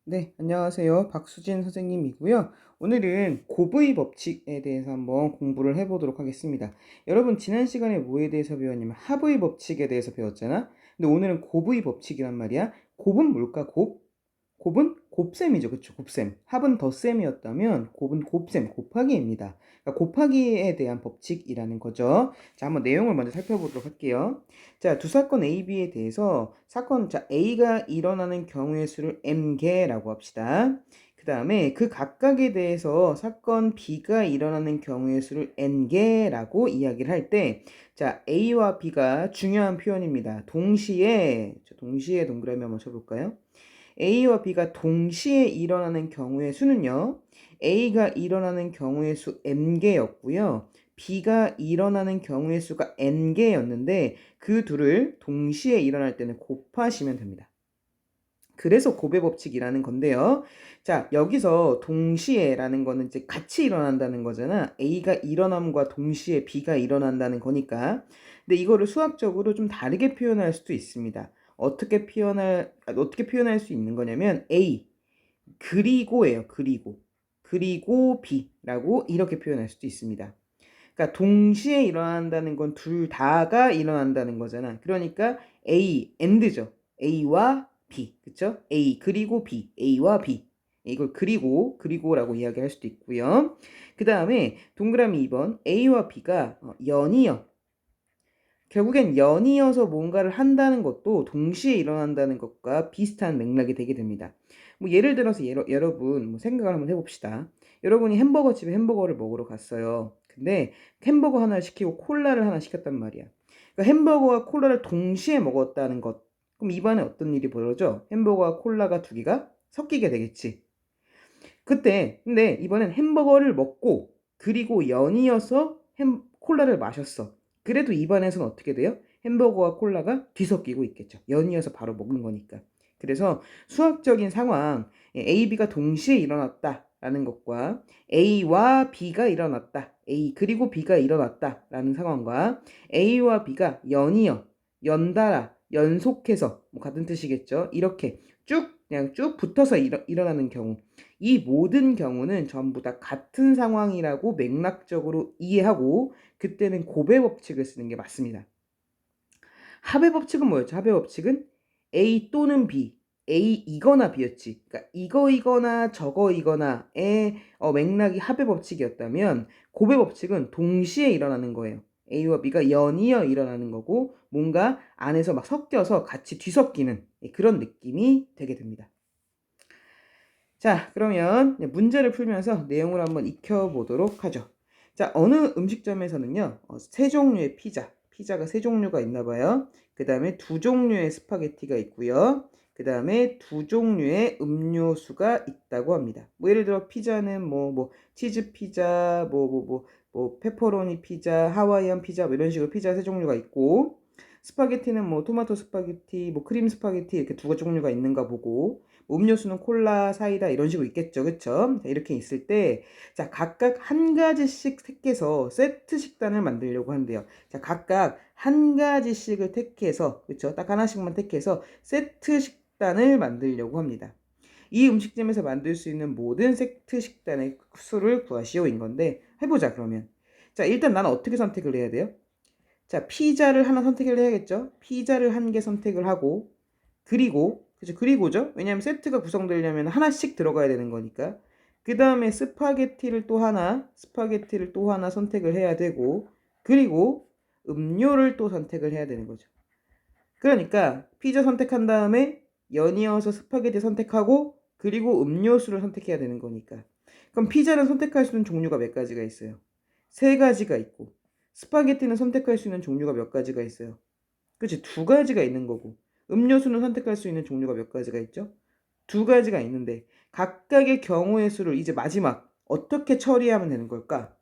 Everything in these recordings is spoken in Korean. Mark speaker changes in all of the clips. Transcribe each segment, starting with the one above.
Speaker 1: 네, 안녕하세요. 박수진 선생님이고요. 오늘은 곱의 법칙에 대해서 한번 공부를 해보도록 하겠습니다. 여러분, 지난 시간에 뭐에 대해서 배웠냐면 합의 법칙에 대해서 배웠잖아. 근데 오늘은 곱의 법칙이란 말이야. 곱은 뭘까? 곱은 곱셈이죠. 그쵸? 곱셈. 합은 덧셈이었다면 곱은 곱셈, 곱하기입니다. 그러니까 곱하기에 대한 법칙이라는 거죠. 자, 한번 내용을 먼저 살펴보도록 할게요. 자, 두 사건 A, B에 대해서 자, A가 일어나는 경우의 수를 M개라고 합시다. 그 다음에 그 각각에 대해서 사건 B가 일어나는 경우의 수를 N개라고 이야기를 할 때, 자, A와 B가 중요한 표현입니다. 동시에 동그라미 한번 쳐볼까요? A와 B가 동시에 일어나는 경우의 수는요. A가 일어나는 경우의 수 M개였고요. B가 일어나는 경우의 수가 N개였는데 그 둘을 동시에 일어날 때는 곱하시면 됩니다. 그래서 곱의 법칙이라는 건데요. 자, 여기서 동시에라는 거는 이제 같이 일어난다는 거잖아. A가 일어남과 동시에 B가 일어난다는 거니까. 근데 이거를 수학적으로 좀 다르게 표현할 수도 있습니다. 어떻게 표현할 수 있는 거냐면 A 그리고예요. 그리고 B라고 이렇게 표현할 수도 있습니다. 그러니까 동시에 일어난다는 건 둘 다가 일어난다는 거잖아. 그러니까 A and죠. A와 B. 그쵸? A 그리고 B. A와 B. 이걸 그리고라고 이야기할 수도 있고요. 그 다음에 동그라미 2번 A와 B가 연이어. 결국엔 연이어서 뭔가를 한다는 것도 동시에 일어난다는 것과 비슷한 맥락이 되게 됩니다. 뭐 예를 들어서 여러분 뭐 생각을 한번 해봅시다. 여러분이 햄버거 집에 햄버거를 먹으러 갔어요. 근데 햄버거 하나를 시키고 콜라를 하나 시켰단 말이야. 그러니까 햄버거와 콜라를 동시에 먹었다는 것. 그럼 입안에 어떤 일이 벌어져? 햄버거와 콜라가 두 개가 섞이게 되겠지. 근데 이번엔 햄버거를 먹고 그리고 연이어서 콜라를 마셨어. 그래도 입안에서는 어떻게 돼요? 햄버거와 콜라가 뒤섞이고 있겠죠. 연이어서 바로 먹는 거니까. 그래서 수학적인 상황, A, B가 동시에 일어났다라는 것과 A와 B가 일어났다. A 그리고 B가 일어났다라는 상황과 A와 B가 연달아, 연속해서 뭐 같은 뜻이겠죠. 이렇게 그냥 쭉 붙어서 일어나는 경우. 이 모든 경우는 전부 다 같은 상황이라고 맥락적으로 이해하고 그때는 곱의 법칙을 쓰는 게 맞습니다. 합의 법칙은 뭐였죠? 합의 법칙은 A 또는 B, A이거나 B였지. 그러니까 이거이거나 저거이거나의 맥락이 합의 법칙이었다면 곱의 법칙은 동시에 일어나는 거예요. A와 B가 연이어 일어나는 거고 뭔가 안에서 막 섞여서 같이 뒤섞이는 그런 느낌이 되게 됩니다. 자, 그러면 문제를 풀면서 내용을 한번 익혀보도록 하죠. 자, 어느 음식점에서는요, 세 종류의 피자가 세 종류가 있나 봐요. 그 다음에 두 종류의 스파게티가 있고요. 그 다음에 두 종류의 음료수가 있다고 합니다. 뭐 예를 들어 피자는 치즈 피자, 페퍼로니 피자, 하와이안 피자 뭐 이런 식으로 피자 세 종류가 있고 스파게티는 뭐 토마토 스파게티, 뭐 크림 스파게티 이렇게 두 가지 종류가 있는가 보고 음료수는 콜라, 사이다 이런 식으로 있겠죠. 그쵸? 자, 이렇게 있을 때, 자, 각각 한 가지씩 택해서 세트 식단을 만들려고 한대요. 자, 각각 한 가지씩을 택해서, 그쵸? 딱 하나씩만 택해서 세트 식단을 만들려고 합니다. 이 음식점에서 만들 수 있는 모든 세트 식단의 수를 구하시오인 건데, 해보자, 그러면. 자, 일단 나는 어떻게 선택을 해야 돼요? 자, 피자를 하나 선택을 해야겠죠? 피자를 한 개 선택을 하고, 그리고죠? 왜냐면 세트가 구성되려면 하나씩 들어가야 되는 거니까. 그 다음에 스파게티를 또 하나 선택을 해야 되고, 그리고 음료를 또 선택을 해야 되는 거죠. 그러니까 피자 선택한 다음에 연이어서 스파게티 선택하고, 그리고 음료수를 선택해야 되는 거니까. 그럼 피자는 선택할 수 있는 종류가 몇 가지가 있어요? 세 가지가 있고, 스파게티는 선택할 수 있는 종류가 몇 가지가 있어요? 그치? 두 가지가 있는 거고. 음료수는 선택할 수 있는 종류가 몇 가지가 있죠? 두 가지가 있는데 각각의 경우의 수를 이제 마지막 어떻게 처리하면 되는 걸까?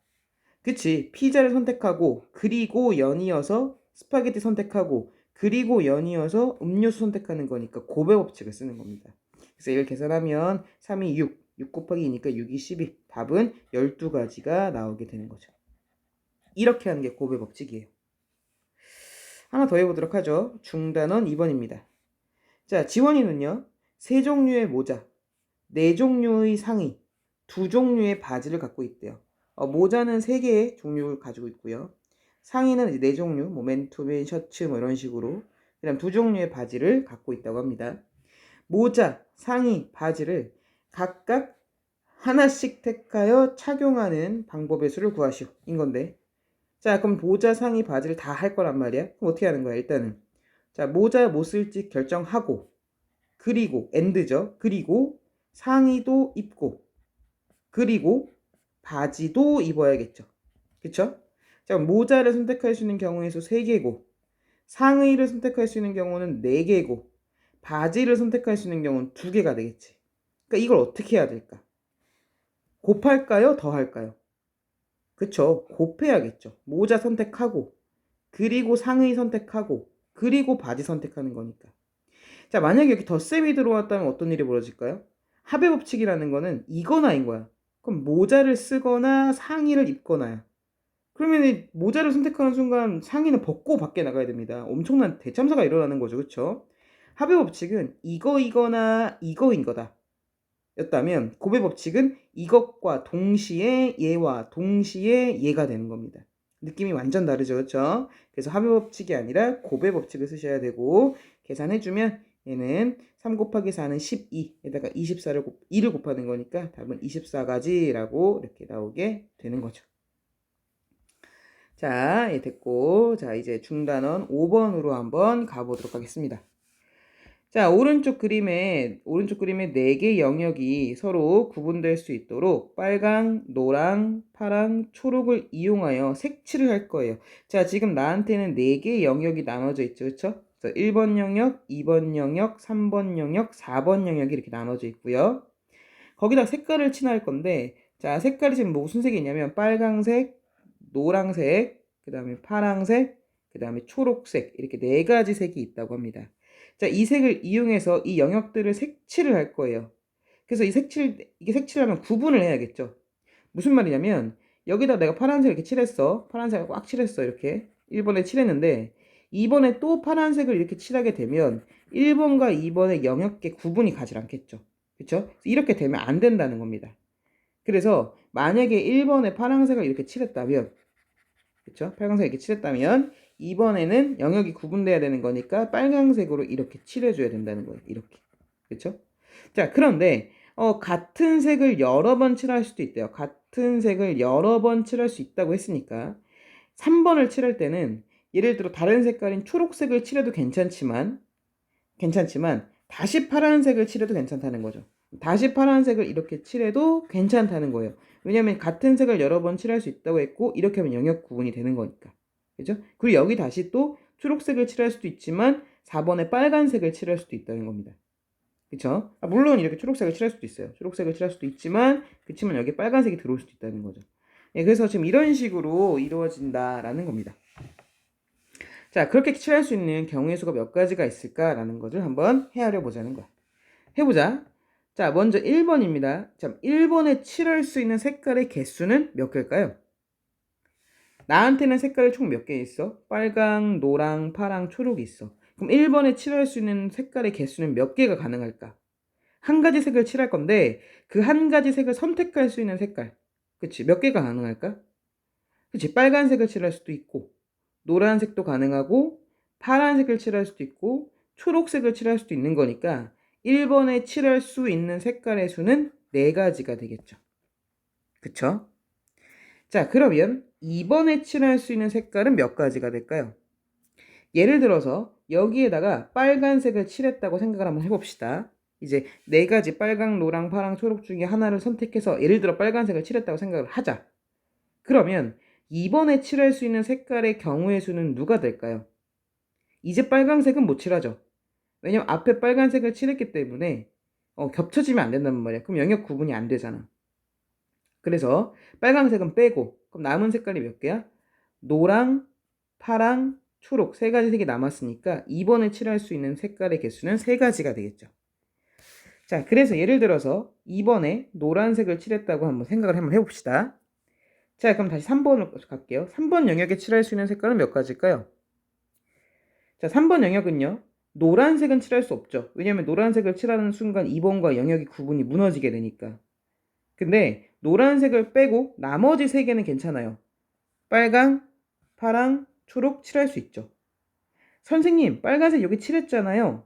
Speaker 1: 그치? 피자를 선택하고 그리고 연이어서 스파게티 선택하고 그리고 연이어서 음료수 선택하는 거니까 곱의 법칙을 쓰는 겁니다. 그래서 이걸 계산하면 3이 6 곱하기 2니까 6이 12. 답은 12가지가 나오게 되는 거죠. 이렇게 하는 게 곱의 법칙이에요. 하나 더 해보도록 하죠. 중단원 2번입니다. 자, 지원이는요, 세 종류의 모자, 4종류의 상의, 2종류의 바지를 갖고 있대요. 모자는 3개의 종류를 가지고 있고요. 상의는 이제 4종류, 뭐 맨투맨, 셔츠 뭐 이런 식으로 그 다음 2종류의 바지를 갖고 있다고 합니다. 모자, 상의, 바지를 각각 하나씩 택하여 착용하는 방법의 수를 구하시오 인 건데, 자 그럼 모자, 상의, 바지를 다 할 거란 말이야. 그럼 어떻게 하는 거야? 일단은 자 모자 뭐 쓸지 결정하고, 그리고 엔드죠. 그리고 상의도 입고, 그리고 바지도 입어야겠죠. 그쵸? 자 모자를 선택할 수 있는 경우의 수 3개고, 상의를 선택할 수 있는 경우는 4개고, 바지를 선택할 수 있는 경우는 2개가 되겠지. 그러니까 이걸 어떻게 해야 될까? 곱할까요? 더할까요? 그쵸? 곱해야겠죠. 모자 선택하고, 그리고 상의 선택하고, 그리고 바지 선택하는 거니까. 자, 만약에 여기 덧셈이 들어왔다면 어떤 일이 벌어질까요? 합의 법칙이라는 거는 이거나인 거야. 그럼 모자를 쓰거나 상의를 입거나야. 그러면 모자를 선택하는 순간 상의는 벗고 밖에 나가야 됩니다. 엄청난 대참사가 일어나는 거죠. 그쵸? 합의 법칙은 이거이거나 이거인 거다 였다면, 곱의 법칙은 이것과 동시에 얘와 동시에 얘가 되는 겁니다. 느낌이 완전 다르죠. 그렇죠? 그래서 합의 법칙이 아니라 곱의 법칙을 쓰셔야 되고, 계산해주면 얘는 3 곱하기 4는 12에다가 24를 2를 곱하는 거니까 답은 24가지라고 이렇게 나오게 되는 거죠. 자, 예, 됐고, 자 이제 중단원 5번으로 한번 가보도록 하겠습니다. 자, 오른쪽 그림에 4개 영역이 서로 구분될 수 있도록 빨강, 노랑, 파랑, 초록을 이용하여 색칠을 할 거예요. 자, 지금 나한테는 4개의 영역이 나눠져 있죠. 그렇죠? 1번 영역, 2번 영역, 3번 영역, 4번 영역이 이렇게 나눠져 있고요. 거기다 색깔을 칠할 건데, 자, 색깔이 지금 무슨 색이냐면 빨강색, 노랑색, 그 다음에 파랑색, 그 다음에 초록색, 이렇게 4가지 색이 있다고 합니다. 자, 이 색을 이용해서 이 영역들을 색칠을 할 거예요. 그래서 이게 색칠하면 구분을 해야겠죠. 무슨 말이냐면, 여기다 내가 파란색 이렇게 칠했어. 파란색을 꽉 칠했어. 이렇게 1번에 칠했는데 2번에 또 파란색을 이렇게 칠하게 되면 1번과 2번의 영역계 구분이 가지 않겠죠. 그렇죠? 이렇게 되면 안 된다는 겁니다. 그래서 만약에 1번에 파란색을 이렇게 칠했다면, 그렇죠? 빨간색 이렇게 칠했다면 2번에는 영역이 구분돼야 되는 거니까 빨간색으로 이렇게 칠해줘야 된다는 거예요. 이렇게. 그렇죠? 자, 그런데 같은 색을 여러 번 칠할 수도 있대요. 같은 색을 여러 번 칠할 수 있다고 했으니까 3번을 칠할 때는 예를 들어 다른 색깔인 초록색을 칠해도 괜찮지만 다시 파란색을 칠해도 괜찮다는 거죠. 다시 파란색을 이렇게 칠해도 괜찮다는 거예요. 왜냐하면 같은 색을 여러 번 칠할 수 있다고 했고, 이렇게 하면 영역 구분이 되는 거니까. 그죠? 그리고 여기 다시 또 초록색을 칠할 수도 있지만 4번에 빨간색을 칠할 수도 있다는 겁니다. 그쵸? 물론 이렇게 초록색을 칠할 수도 있어요. 초록색을 칠할 수도 있지만, 그치만 여기 빨간색이 들어올 수도 있다는 거죠. 예, 그래서 지금 이런 식으로 이루어진다라는 겁니다. 자, 그렇게 칠할 수 있는 경우의 수가 몇 가지가 있을까라는 것을 한번 헤아려 보자는 거야. 해보자. 자, 먼저 1번입니다. 자, 1번에 칠할 수 있는 색깔의 개수는 몇 개일까요? 나한테는 색깔이 총 몇 개 있어? 빨강, 노랑, 파랑, 초록이 있어. 그럼 1번에 칠할 수 있는 색깔의 개수는 몇 개가 가능할까? 한 가지 색을 칠할 건데 그 한 가지 색을 선택할 수 있는 색깔, 그치? 몇 개가 가능할까? 그치? 빨간색을 칠할 수도 있고, 노란색도 가능하고, 파란색을 칠할 수도 있고, 초록색을 칠할 수도 있는 거니까 1번에 칠할 수 있는 색깔의 수는 4가지가 되겠죠. 그쵸? 자, 그러면 2번에 칠할 수 있는 색깔은 몇 가지가 될까요? 예를 들어서 여기에다가 빨간색을 칠했다고 생각을 한번 해봅시다. 이제 4가지 빨강, 노랑, 파랑, 초록 중에 하나를 선택해서 예를 들어 빨간색을 칠했다고 생각을 하자. 그러면 2번에 칠할 수 있는 색깔의 경우의 수는 누가 될까요? 이제 빨간색은 못 칠하죠. 왜냐면 앞에 빨간색을 칠했기 때문에 겹쳐지면 안 된단 말이야. 그럼 영역 구분이 안 되잖아. 그래서 빨간색은 빼고, 그럼 남은 색깔이 몇 개야? 노랑, 파랑, 초록 3가지 색이 남았으니까 2번에 칠할 수 있는 색깔의 개수는 3가지가 되겠죠. 자, 그래서 예를 들어서 2번에 노란색을 칠했다고 한번 생각을 한번 해봅시다. 자, 그럼 다시 3번으로 갈게요. 3번 영역에 칠할 수 있는 색깔은 몇 가지일까요? 자, 3번 영역은요, 노란색은 칠할 수 없죠. 왜냐면 노란색을 칠하는 순간 2번과 영역의 구분이 무너지게 되니까. 근데 노란색을 빼고 나머지 3개는 괜찮아요. 빨강, 파랑, 초록 칠할 수 있죠. 선생님, 빨간색 여기 칠했잖아요.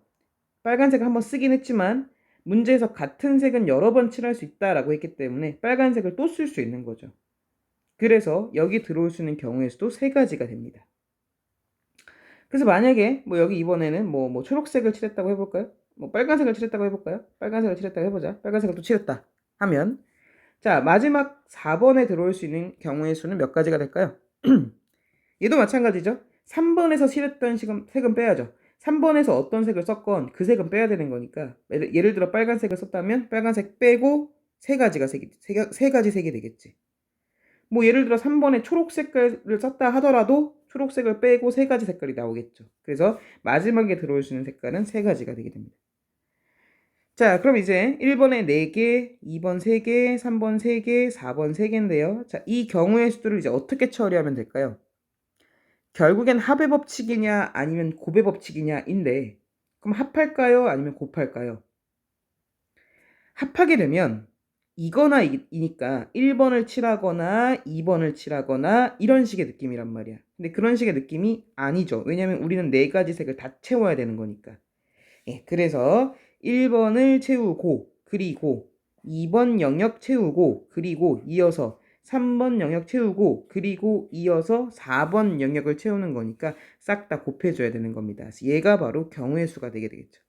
Speaker 1: 빨간색을 한번 쓰긴 했지만 문제에서 같은 색은 여러 번 칠할 수 있다라고 했기 때문에 빨간색을 또 쓸 수 있는 거죠. 그래서 여기 들어올 수 있는 경우의 수도 3가지가 됩니다. 그래서 만약에 뭐 여기 이번에는 뭐 초록색을 칠했다고 해볼까요? 뭐 빨간색을 칠했다고 해볼까요? 빨간색을 칠했다고 해보자. 빨간색을 또 칠했다 하면 자, 마지막 4번에 들어올 수 있는 경우의 수는 몇 가지가 될까요? 얘도 마찬가지죠. 3번에서 칠했던 색은 빼야죠. 3번에서 어떤 색을 썼건 그 색은 빼야 되는 거니까 예를 들어 빨간색을 썼다면 빨간색 빼고 세 가지 색이 되겠지. 뭐 예를 들어 3번에 초록 색깔을 썼다 하더라도 초록색을 빼고 3가지 색깔이 나오겠죠. 그래서 마지막에 들어올 수 있는 색깔은 3가지가 되게 됩니다. 자, 그럼 이제 1번에 4개, 2번 3개, 3번 3개, 4번 3개인데요. 자, 이 경우의 수들을 이제 어떻게 처리하면 될까요? 결국엔 합의 법칙이냐 아니면 곱의 법칙이냐인데 그럼 합할까요? 아니면 곱할까요? 합하게 되면 이거나 이니까 1번을 칠하거나 2번을 칠하거나 이런 식의 느낌이란 말이야. 근데 그런 식의 느낌이 아니죠. 왜냐면 우리는 4가지 색을 다 채워야 되는 거니까. 예, 그래서 1번을 채우고 그리고 2번 영역 채우고 그리고 이어서 3번 영역 채우고 그리고 이어서 4번 영역을 채우는 거니까 싹 다 곱해줘야 되는 겁니다. 그래서 얘가 바로 경우의 수가 되게 되겠죠.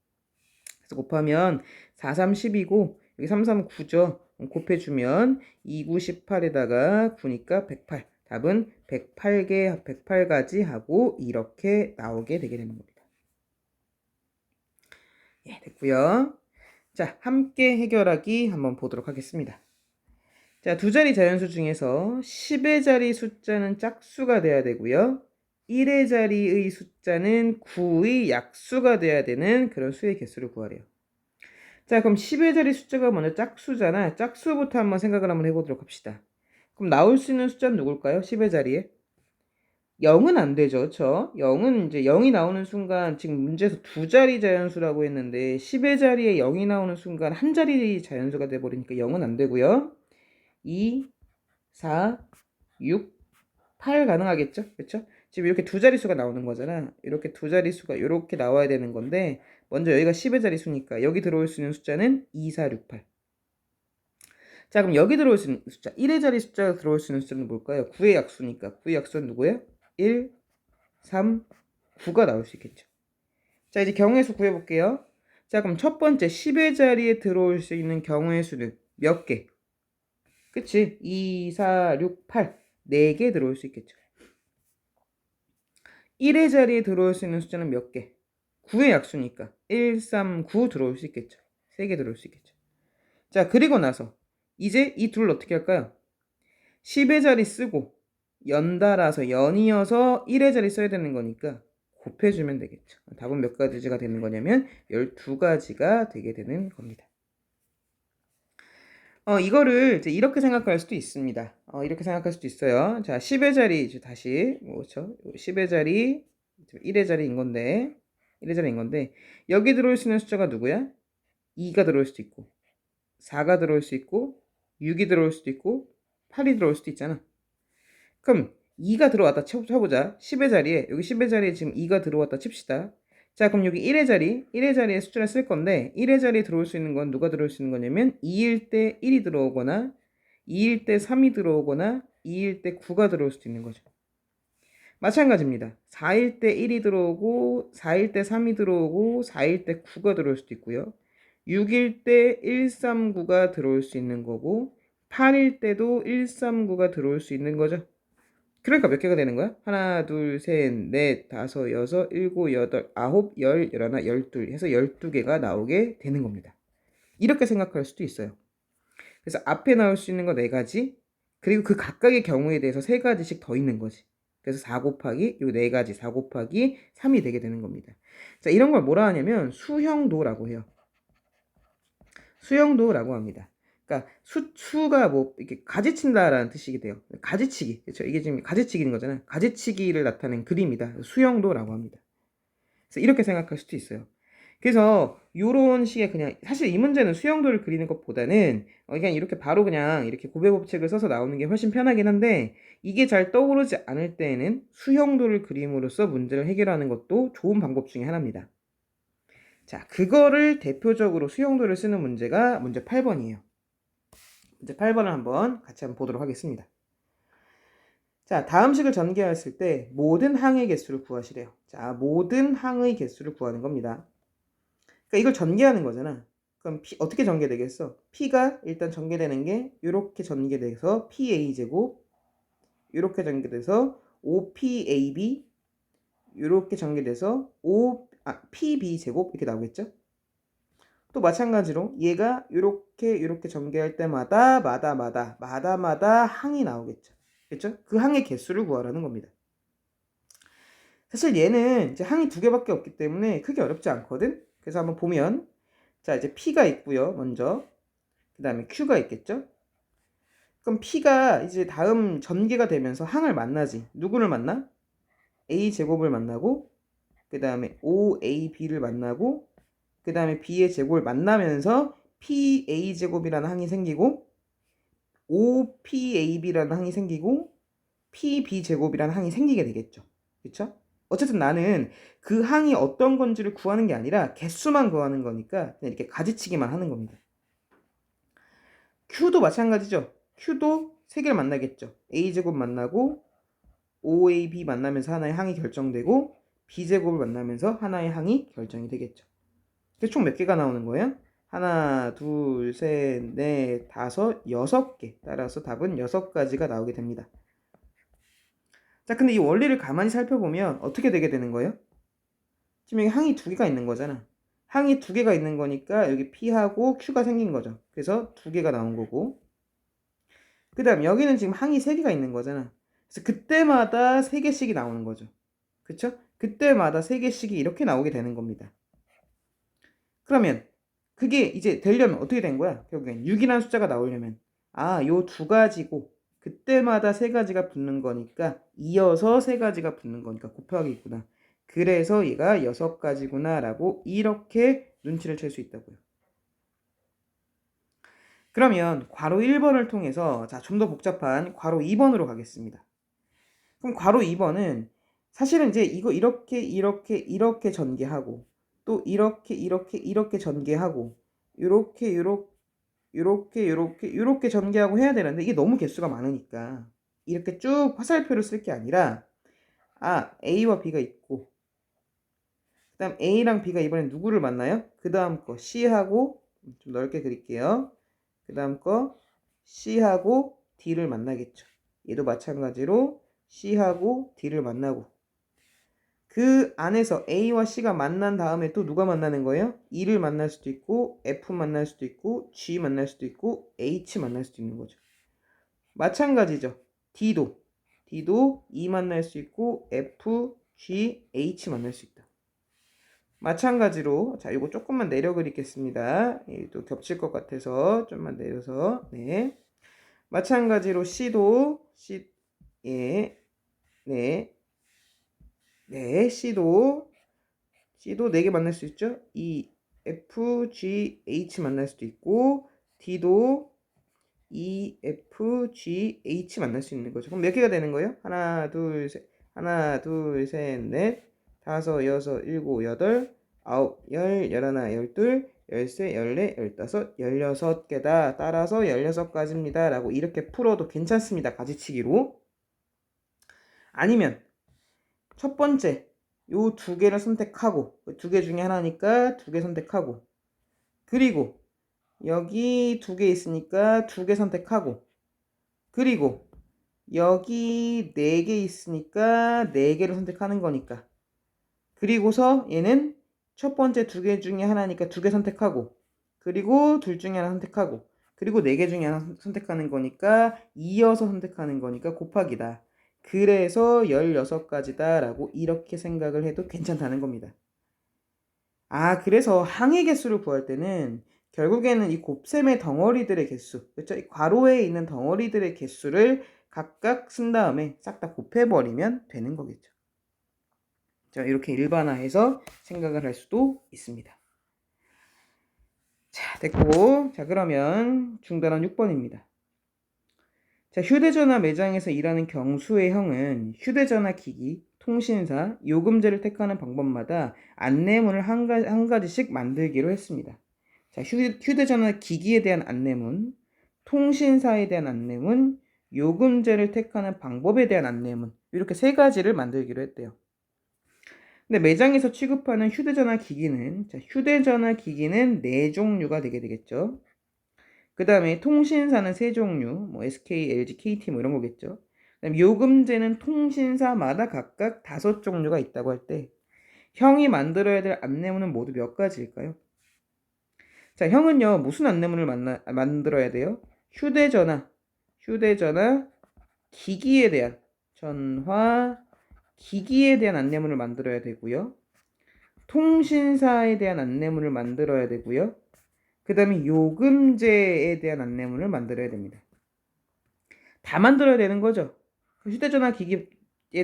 Speaker 1: 그래서 곱하면 4, 3, 10이고 여기 3, 3, 9죠. 곱해주면 2, 9, 18에다가 9니까 108. 답은 108개, 108가지 하고 이렇게 나오게 되게 되는 겁니다. 예, 됐고요. 자, 함께 해결하기 한번 보도록 하겠습니다. 자, 2자리 자연수 중에서 10의 자리 숫자는 짝수가 돼야 되고요. 1의 자리의 숫자는 9의 약수가 돼야 되는 그런 수의 개수를 구하래요. 자, 그럼 10의 자리 숫자가 먼저 짝수잖아. 짝수부터 한번 생각을 한번 해보도록 합시다. 그럼 나올 수 있는 숫자는 누굴까요? 10의 자리에? 0은 안 되죠. 그렇죠? 0은 이제 0이 나오는 순간 지금 문제에서 2자리 자연수라고 했는데 10의 자리에 0이 나오는 순간 한 자리 자연수가 돼 버리니까 0은 안 되고요. 2, 4, 6, 8 가능하겠죠? 그렇죠? 지금 이렇게 2자릿수가 나오는 거잖아. 이렇게 2자릿수가 이렇게 나와야 되는 건데 먼저 여기가 10의 자릿수니까 여기 들어올 수 있는 숫자는 2, 4, 6, 8. 자, 그럼 여기 들어올 수 있는 숫자 1의 자리 숫자가 들어올 수 있는 숫자는 뭘까요? 9의 약수니까 9의 약수는 누구예요? 1, 3, 9가 나올 수 있겠죠. 자, 이제 경우의 수 구해볼게요. 자, 그럼 첫 번째 10의 자리에 들어올 수 있는 경우의 수는 몇 개? 그치? 2, 4, 6, 8. 4개 들어올 수 있겠죠. 1의 자리에 들어올 수 있는 숫자는 몇 개? 9의 약수니까 1, 3, 9 들어올 수 있겠죠. 3개 들어올 수 있겠죠. 자, 그리고 나서 이제 이 둘을 어떻게 할까요? 10의 자리 쓰고 연달아서 연이어서 1의 자리 써야 되는 거니까 곱해주면 되겠죠. 답은 몇 가지가 되는 거냐면 12가지가 되게 되는 겁니다. 이거를 이제 이렇게 생각할 수도 있습니다. 이렇게 생각할 수도 있어요. 자, 10의 자리 이제 다시 그렇죠? 10의 자리 1의 자리인 건데 1의 자리인 건데 여기 들어올 수 있는 숫자가 누구야? 2가 들어올 수도 있고 4가 들어올 수 있고 6이 들어올 수도 있고 8이 들어올 수도 있잖아. 그럼 2가 들어왔다 쳐보자. 10의 자리에 여기 10의 자리에 지금 2가 들어왔다 칩시다. 자, 그럼 여기 1의 자리에 숫자를 쓸 건데 1의 자리에 들어올 수 있는 건 누가 들어올 수 있는 거냐면 2일 때 1이 들어오거나 2일 때 3이 들어오거나 2일 때 9가 들어올 수도 있는 거죠. 마찬가지입니다. 4일 때 1이 들어오고 4일 때 3이 들어오고 4일 때 9가 들어올 수도 있고요. 6일 때 139가 들어올 수 있는 거고 8일 때도 139가 들어올 수 있는 거죠. 그러니까 몇 개가 되는 거야? 하나, 둘, 셋, 넷, 다섯, 여섯, 일곱, 여덟, 아홉, 열, 열하나, 열둘 해서 12개가 나오게 되는 겁니다. 이렇게 생각할 수도 있어요. 그래서 앞에 나올 수 있는 거 4가지, 그리고 그 각각의 경우에 대해서 3가지씩 더 있는 거지. 그래서 4 곱하기 요 4가지 4 곱하기 3이 되게 되는 겁니다. 자, 이런 걸 뭐라 하냐면 수형도라고 해요. 수형도라고 합니다. 그러니까 수가 뭐 이렇게 가지친다라는 뜻이 돼요. 가지치기. 그렇죠? 이게 지금 가지치기인 거잖아요. 가지치기를 나타낸 그림이다. 수형도라고 합니다. 그래서 이렇게 생각할 수도 있어요. 그래서 요런 식의 그냥 사실 이 문제는 수영도를 그리는 것보다는 그냥 이렇게 바로 그냥 이렇게 곱의 법칙을 써서 나오는 게 훨씬 편하긴 한데 이게 잘 떠오르지 않을 때에는 수영도를 그림으로써 문제를 해결하는 것도 좋은 방법 중에 하나입니다. 자, 그거를 대표적으로 수영도를 쓰는 문제가 문제 8번이에요. 문제 8번을 같이 한번 보도록 하겠습니다. 자, 다음 식을 전개했을 때 모든 항의 개수를 구하시래요. 자, 모든 항의 개수를 구하는 겁니다. 그러니까 이걸 전개하는 거잖아. 그럼 어떻게 전개되겠어? P가 일단 전개되는 게 이렇게 전개돼서 PA제곱, 이렇게 전개돼서 OPAB, 이렇게 전개돼서 PB제곱 이렇게 나오겠죠? 또 마찬가지로 얘가 이렇게 전개할 때마다 마다 항이 나오겠죠. 그렇죠? 그 항의 개수를 구하라는 겁니다. 사실 얘는 이제 항이 두 개밖에 없기 때문에 크게 어렵지 않거든. 그래서 한번 보면 자, 이제 P가 있고요. 먼저 그 다음에 Q가 있겠죠. 그럼 P가 이제 다음 전개가 되면서 항을 만나지. 누구를 만나? A제곱을 만나고 그 다음에 OAB를 만나고 그 다음에 B의 제곱을 만나면서 PA제곱이라는 항이 생기고 OPAB라는 항이 생기고 PB제곱이라는 항이 생기게 되겠죠. 그쵸? 어쨌든 나는 그 항이 어떤 건지를 구하는 게 아니라 개수만 구하는 거니까 그냥 이렇게 가지치기만 하는 겁니다. Q도 마찬가지죠. Q도 세 개를 만나겠죠. A제곱 만나고 OAB 만나면서 하나의 항이 결정되고 B제곱을 만나면서 하나의 항이 결정이 되겠죠. 그래서 총 몇 개가 나오는 거예요? 하나, 둘, 셋, 넷, 다섯, 6개. 따라서 답은 6가지가 나오게 됩니다. 자, 근데 이 원리를 가만히 살펴보면 어떻게 되게 되는 거예요? 지금 여기 항이 두 개가 있는 거잖아. 항이 두 개가 있는 거니까 여기 P하고 Q가 생긴 거죠. 그래서 두 개가 나온 거고. 그 다음 여기는 지금 항이 세 개가 있는 거잖아. 그래서 그때마다 세 개씩이 나오는 거죠. 그쵸? 그때마다 세 개씩이 이렇게 나오게 되는 겁니다. 그러면 그게 이제 되려면 어떻게 된 거야? 결국엔 6이라는 숫자가 나오려면 요 두 가지고 그때마다 세 가지가 붙는 거니까 이어서 세 가지가 붙는 거니까 곱하기 있구나. 그래서 얘가 6가지구나 라고 이렇게 눈치를 챌 수 있다고요. 그러면 괄호 1번을 통해서 좀 더 복잡한 괄호 2번으로 가겠습니다. 그럼 괄호 2번은 사실은 이제 이거 이렇게 전개하고 또 이렇게 전개하고 요렇게 전개하고 해야 되는데 이게 너무 개수가 많으니까 이렇게 쭉 화살표를 쓸 게 아니라 A와 B가 있고 그 다음 A랑 B가 이번엔 누구를 만나요? 그 다음 거 C하고 좀 넓게 그릴게요. 그 다음 거 C하고 D를 만나겠죠. 얘도 마찬가지로 C하고 D를 만나고 그 안에서 A와 C가 만난 다음에 또 누가 만나는 거예요? E를 만날 수도 있고 F 만날 수도 있고 G 만날 수도 있고 H 만날 수도 있는 거죠. 마찬가지죠. D도 E 만날 수 있고 F, G, H 만날 수 있다. 마찬가지로 자 이거 조금만 내려 그리겠습니다. 또 겹칠 것 같아서 좀만 내려서 네. 마찬가지로 C도 네. C도 4개 만날 수 있죠. E, F, G, H 만날 수도 있고 D도 E, F, G, H 만날 수 있는 거죠. 그럼 몇 개가 되는 거예요? 하나, 둘, 셋, 넷, 다섯, 여섯, 일곱, 여덟, 아홉, 열, 열하나, 열둘, 열세, 열네, 열다섯, 16개다. 따라서 16가지입니다. 라고 이렇게 풀어도 괜찮습니다. 가지치기로. 아니면 첫 번째 요 두 개를 선택하고 두 개 중에 하나니까 두 개 선택하고 그리고 여기 두 개 있으니까 두 개 선택하고 그리고 여기 4개 있으니까 4개를 선택하는 거니까 그리고서 얘는 첫 번째 두 개 중에 하나니까 두 개 선택하고 그리고 둘 중에 하나 선택하고 그리고 4개 중에 하나 선택하는 거니까 이어서 선택하는 거니까 곱하기다. 그래서 16가지다 라고 이렇게 생각을 해도 괜찮다는 겁니다. 그래서 항의 개수를 구할 때는 결국에는 이 곱셈의 덩어리들의 개수, 그렇죠? 이 괄호에 있는 덩어리들의 개수를 각각 쓴 다음에 싹 다 곱해버리면 되는 거겠죠. 자, 이렇게 일반화해서 생각을 할 수도 있습니다. 자, 됐고. 자, 그러면 중단원 6번입니다. 자, 휴대전화 매장에서 일하는 경수의 형은 휴대전화 기기, 통신사, 요금제를 택하는 방법마다 안내문을 한 가지씩 만들기로 했습니다. 자, 휴대전화 기기에 대한 안내문, 통신사에 대한 안내문, 요금제를 택하는 방법에 대한 안내문, 이렇게 세 가지를 만들기로 했대요. 근데 매장에서 취급하는 휴대전화 기기는, 자, 휴대전화 기기는 4종류가 되게 되겠죠. 그 다음에 통신사는 3종류, 뭐 SK, LG, KT 뭐 이런 거겠죠. 그다음에 요금제는 통신사마다 각각 5종류가 있다고 할 때 형이 만들어야 될 안내문은 모두 몇 가지일까요? 자, 형은요 무슨 안내문을 만들어야 돼요? 휴대전화 기기에 대한 전화 기기에 대한 안내문을 만들어야 되고요. 통신사에 대한 안내문을 만들어야 되고요. 그 다음에 요금제에 대한 안내문을 만들어야 됩니다. 다 만들어야 되는 거죠. 휴대전화 기기에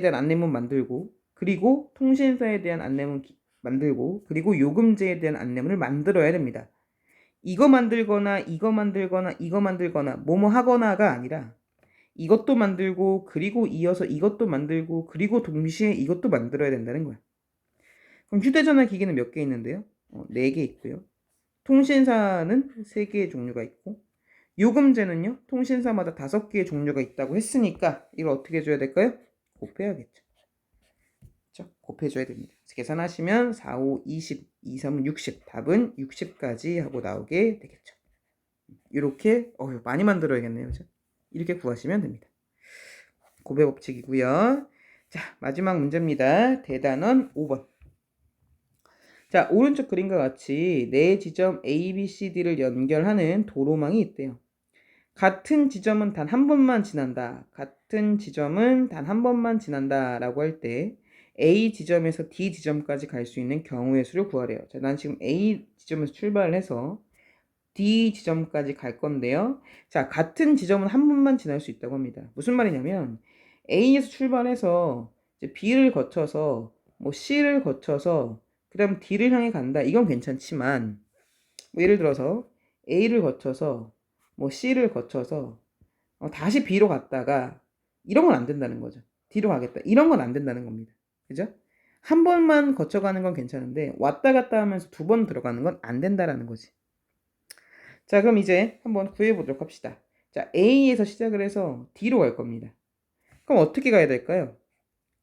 Speaker 1: 대한 안내문 만들고, 그리고 통신사에 대한 안내문 만들고, 그리고 요금제에 대한 안내문을 만들어야 됩니다. 이거 만들거나 이거 만들거나 이거 만들거나 뭐뭐 하거나가 아니라 이것도 만들고, 그리고 이어서 이것도 만들고, 그리고 동시에 이것도 만들어야 된다는 거야. 그럼 휴대전화 기기는 몇 개 있는데요? 4개 있고요. 통신사는 3개의 종류가 있고, 요금제는요, 통신사마다 5개의 종류가 있다고 했으니까 이걸 어떻게 해줘야 될까요? 곱해야겠죠. 그렇죠? 곱해줘야 됩니다. 계산하시면 4, 5, 20, 2, 3, 60, 답은 60까지 하고 나오게 되겠죠. 이렇게 많이 만들어야겠네요. 그죠? 이렇게 구하시면 됩니다. 곱해 법칙이고요. 자, 마지막 문제입니다. 대단원 5번. 자, 오른쪽 그림과 같이 네 지점 A, B, C, D를 연결하는 도로망이 있대요. 같은 지점은 단 한 번만 지난다. 같은 지점은 단 한 번만 지난다 라고 할 때 A 지점에서 D 지점까지 갈 수 있는 경우의 수를 구하래요. 자, 난 지금 A 지점에서 출발을 해서 D 지점까지 갈 건데요. 자, 같은 지점은 한 번만 지날 수 있다고 합니다. 무슨 말이냐면 A에서 출발해서 이제 B를 거쳐서 뭐 C를 거쳐서 그 다음 D를 향해 간다. 이건 괜찮지만 뭐 예를 들어서 A를 거쳐서 뭐 C를 거쳐서 다시 B로 갔다가 이런 건 안 된다는 거죠. D로 가겠다. 이런 건 안 된다는 겁니다. 그죠? 한 번만 거쳐가는 건 괜찮은데 왔다 갔다 하면서 2번 들어가는 건 안 된다라는 거지. 자, 그럼 이제 한번 구해보도록 합시다. 자, A에서 시작을 해서 D로 갈 겁니다. 그럼 어떻게 가야 될까요?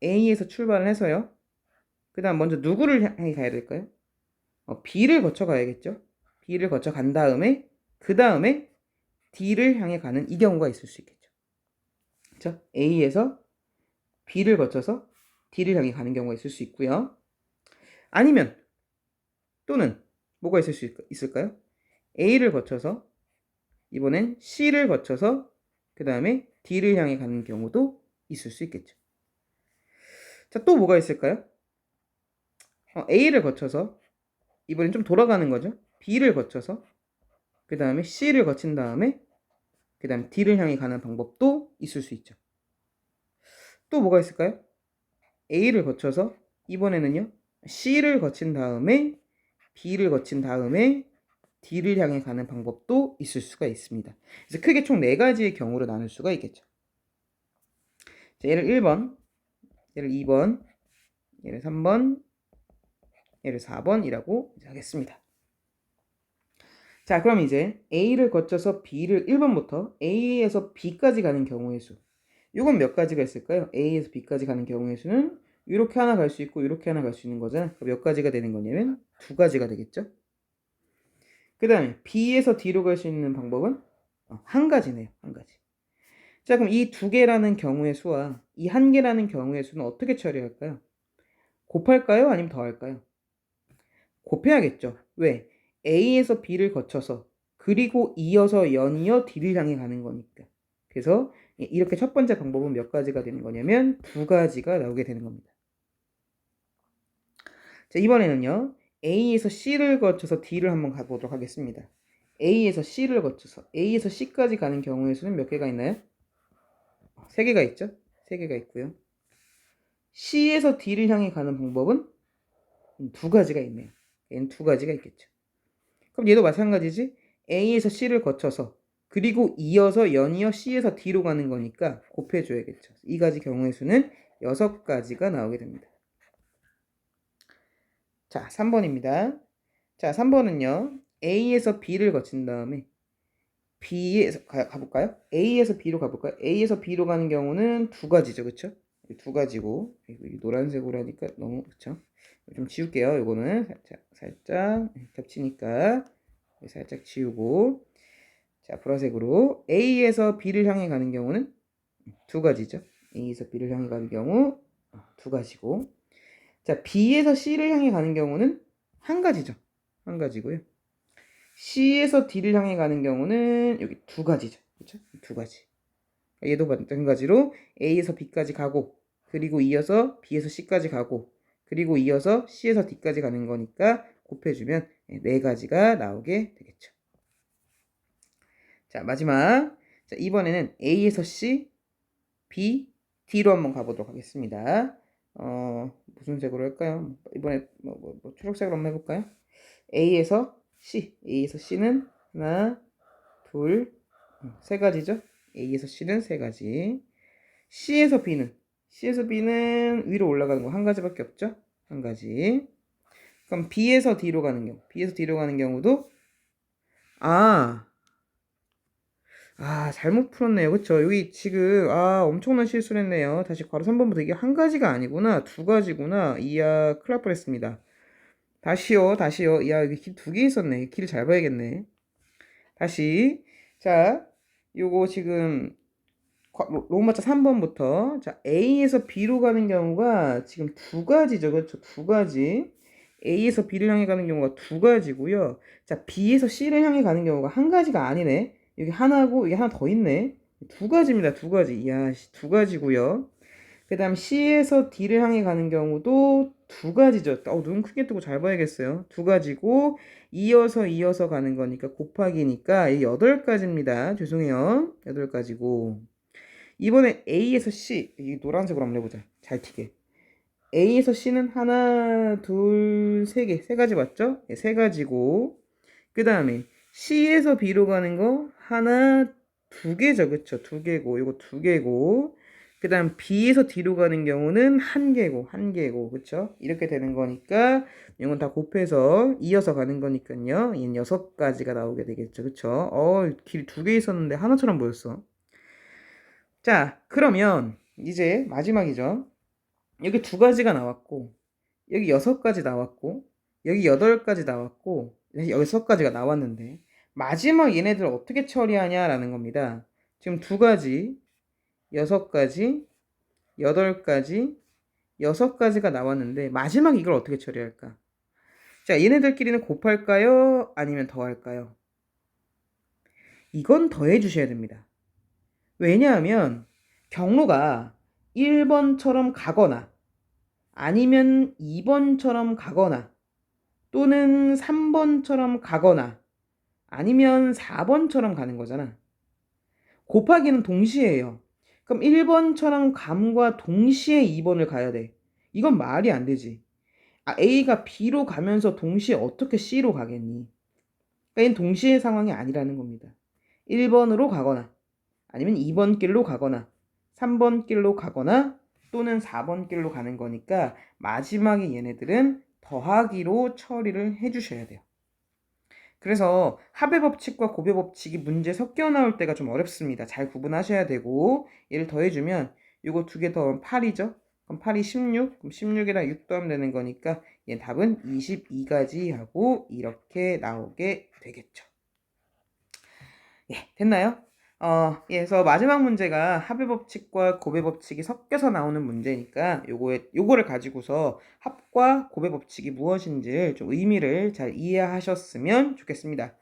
Speaker 1: A에서 출발을 해서요. 그 다음 먼저 누구를 향해 가야 될까요? B를 거쳐 가야겠죠? B를 거쳐 간 다음에 그 다음에 D를 향해 가는 이 경우가 있을 수 있겠죠. 그렇죠? A에서 B를 거쳐서 D를 향해 가는 경우가 있을 수 있고요. 아니면 또는 뭐가 있을 수 있을까요? A를 거쳐서 이번엔 C를 거쳐서 그 다음에 D를 향해 가는 경우도 있을 수 있겠죠. 자, 또 뭐가 있을까요? A를 거쳐서 이번엔 좀 돌아가는 거죠. B를 거쳐서 그 다음에 C를 거친 다음에 그 다음 D를 향해 가는 방법도 있을 수 있죠. 또 뭐가 있을까요? A를 거쳐서 이번에는요 C를 거친 다음에 B를 거친 다음에 D를 향해 가는 방법도 있을 수가 있습니다. 그래서 크게 총 4가지의 경우로 나눌 수가 있겠죠. 자, 얘를 1번, 얘를 2번, 얘를 3번, 얘를 4번이라고 하겠습니다. 자, 그럼 이제 A를 거쳐서 B를 1번부터 A에서 B까지 가는 경우의 수. 이건 몇 가지가 있을까요? A에서 B까지 가는 경우의 수는 이렇게 하나 갈 수 있고 이렇게 하나 갈 수 있는 거잖아. 몇 가지가 되는 거냐면 2가지가 되겠죠. 그 다음에 B에서 D로 갈 수 있는 방법은 한 가지네요. 한 가지. 자, 그럼 이 2개라는 경우의 수와 이 1개라는 경우의 수는 어떻게 처리할까요? 곱할까요? 아니면 더할까요? 곱해야겠죠. 왜? A에서 B를 거쳐서 그리고 이어서 연이어 D를 향해 가는 거니까. 그래서 이렇게 첫 번째 방법은 몇 가지가 되는 거냐면 2가지가 나오게 되는 겁니다. 자, 이번에는요. A에서 C를 거쳐서 D를 한번 가보도록 하겠습니다. A에서 C를 거쳐서 A에서 C까지 가는 경우의 수는 몇 개가 있나요? 3개가 있죠? 3개가 있고요. C에서 D를 향해 가는 방법은 두 가지가 있네요. 얘는 두 가지가 있겠죠. 그럼 얘도 마찬가지지. A에서 C를 거쳐서 그리고 이어서 연이어 C에서 D로 가는 거니까 곱해줘야겠죠. 이 가지 경우의 수는 6가지가 나오게 됩니다. 자, 3번입니다. 자, 3번은요. A에서 B를 거친 다음에 B에서 가볼까요? A에서 B로 가볼까요? A에서 B로 가는 경우는 두 가지죠. 그쵸? 두 가지고 이 노란색으로 하니까 너무 그쵸? 좀 지울게요. 요거는 살짝 겹치니까 살짝 지우고 자, 보라색으로 A에서 B를 향해 가는 경우는 두 가지죠. A에서 B를 향해 가는 경우 두 가지고 자, B에서 C를 향해 가는 경우는 한 가지죠. 한 가지고요. C에서 D를 향해 가는 경우는 여기 두 가지죠. 그렇죠? 두 가지. 얘도 마찬가지로 A에서 B까지 가고 그리고 이어서 B에서 C까지 가고 그리고 이어서 C에서 D까지 가는 거니까 곱해주면 네 가지가 나오게 되겠죠. 자, 마지막. 자, 이번에는 A에서 C, B, D로 한번 가보도록 하겠습니다. 무슨 색으로 할까요? 이번에 초록색으로 한번 해볼까요? A에서 C는 하나, 둘, 세 가지죠? A에서 C는 세 가지. C에서 B는 위로 올라가는 거 한 가지밖에 없죠? 한 가지. 그럼 B에서 D로 가는 경우도 잘못 풀었네요. 그쵸? 여기 지금 엄청난 실수를 했네요. 다시 괄호 3번부터 이게 한 가지가 아니구나. 두 가지구나. 이야, 큰일 날 뻔했습니다. 다시요. 야, 여기 길 두 개 있었네. 길을 잘 봐야겠네. 다시. 자, 요거 지금 로마자 3번부터 자, A에서 B로 가는 경우가 지금 두 가지죠. 그렇죠? 두 가지. A에서 B를 향해 가는 경우가 두 가지고요. 자, B에서 C를 향해 가는 경우가 한 가지가 아니네. 여기 하나고 여기 하나 더 있네. 두 가지입니다. 두 가지. 이야, 두 가지고요. 그 다음 C에서 D를 향해 가는 경우도 두 가지죠. 눈 크게 뜨고 잘 봐야겠어요. 두 가지고 이어서 가는 거니까 곱하기니까 8가지입니다. 죄송해요. 8가지고 이번에 A에서 C 이 노란색으로 한번 해보자. 잘 튀게. A에서 C는 하나, 둘, 세 개. 세 가지 맞죠? 세 가지고 그 다음에 C에서 B로 가는 거 하나, 두 개죠. 그쵸? 두 개고 이거 두 개고 그 다음 B에서 D로 가는 경우는 한 개고 그쵸? 이렇게 되는 거니까 이건 다 곱해서 이어서 가는 거니까요. 얘는 6가지가 나오게 되겠죠. 그쵸? 길 두 개 있었는데 하나처럼 보였어. 자, 그러면 이제 마지막이죠. 여기 두 가지가 나왔고, 여기 6가지 나왔고, 여기 8가지 나왔고, 6가지가 나왔는데, 마지막 얘네들 어떻게 처리하냐라는 겁니다. 지금 두 가지, 6가지, 8가지, 6가지가 나왔는데, 마지막 이걸 어떻게 처리할까? 자, 얘네들끼리는 곱할까요? 아니면 더할까요? 이건 더해 주셔야 됩니다. 왜냐하면 경로가 1번처럼 가거나 아니면 2번처럼 가거나 또는 3번처럼 가거나 아니면 4번처럼 가는 거잖아. 곱하기는 동시에 해요. 그럼 1번처럼 감과 동시에 2번을 가야 돼. 이건 말이 안 되지. A가 B로 가면서 동시에 어떻게 C로 가겠니? 그러니까 얘는 동시에 상황이 아니라는 겁니다. 1번으로 가거나 아니면 2번 길로 가거나 3번 길로 가거나 또는 4번 길로 가는 거니까 마지막에 얘네들은 더하기로 처리를 해주셔야 돼요. 그래서 합의 법칙과 곱의 법칙이 문제 섞여 나올 때가 좀 어렵습니다. 잘 구분하셔야 되고 얘를 더해주면 이거 두 개 더하면 8이죠. 그럼 8이 16, 그럼 16이랑 6 더하면 되는 거니까 얘 답은 22가지 하고 이렇게 나오게 되겠죠. 예, 됐나요? 그래서 마지막 문제가 합의 법칙과 곱의 법칙이 섞여서 나오는 문제니까 요거를 가지고서 합과 곱의 법칙이 무엇인지 좀 의미를 잘 이해하셨으면 좋겠습니다.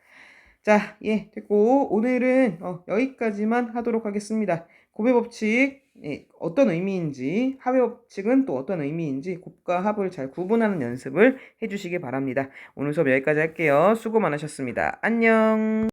Speaker 1: 자, 예, 됐고 오늘은 여기까지만 하도록 하겠습니다. 곱의 법칙 어떤 의미인지, 합의 법칙은 또 어떤 의미인지 곱과 합을 잘 구분하는 연습을 해주시기 바랍니다. 오늘 수업 여기까지 할게요. 수고 많으셨습니다. 안녕.